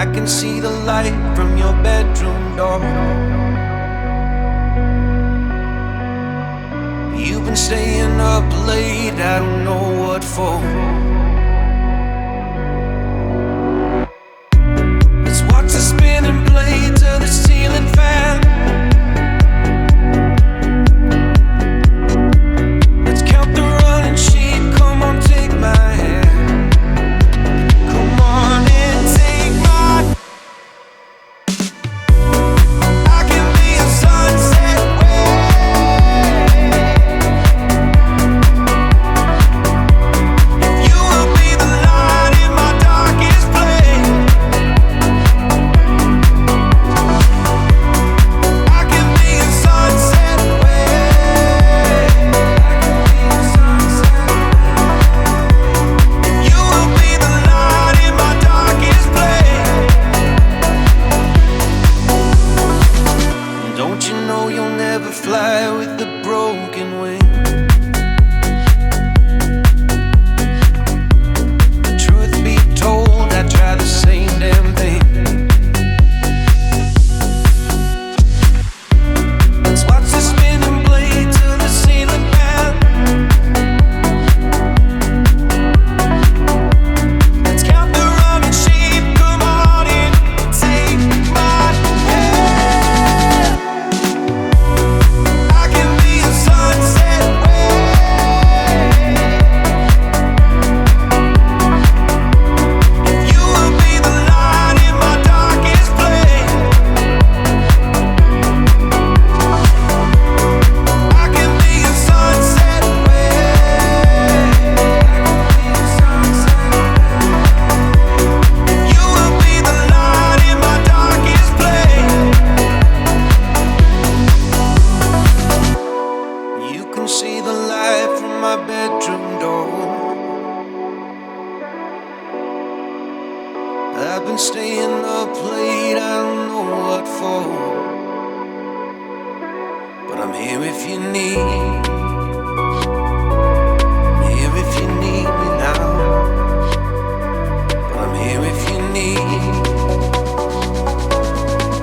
I can see the light from your bedroom door. You've been staying up late, I don't know what for. Let's watch the spinning blade to the ceiling fan. Let's count the running sheep, come on, take my hand. Come on and take my. I can be a sunset if you will be the light in my darkest place. I can be a sunset if you will be the light in my darkest place. Don't you know you'll never fly with a broken wing? Truth be told, I try the same damn thing. Let's watch the spinning blade to the ceiling fan. Let's count the running sheep, come on in, take my hand. I can be a sunset if you will be the light in my darkest place. I can be a sunset if you will be the light in my darkest place. You can see the light from my bedroom door. I've been staying up late, I don't know what for. But I'm here if you need. I'm here if you need me now. But I'm here if you need.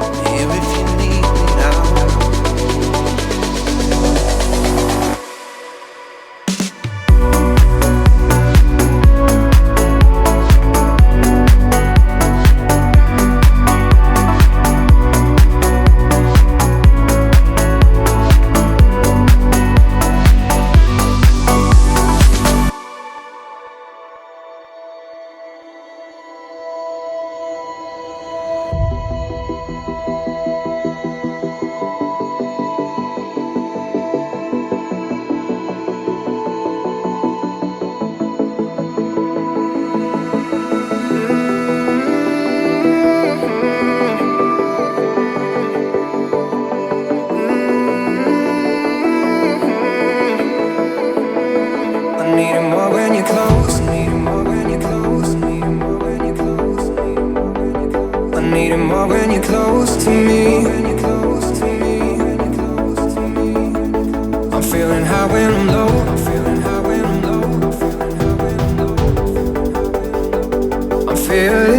I'm here if you need me now. I need it more when you're close. I need it more when you're close. I need it more when you're close. I need it more when you're close to me. I'm feeling high when I'm low. I'm feeling high when I'm low. I'm feeling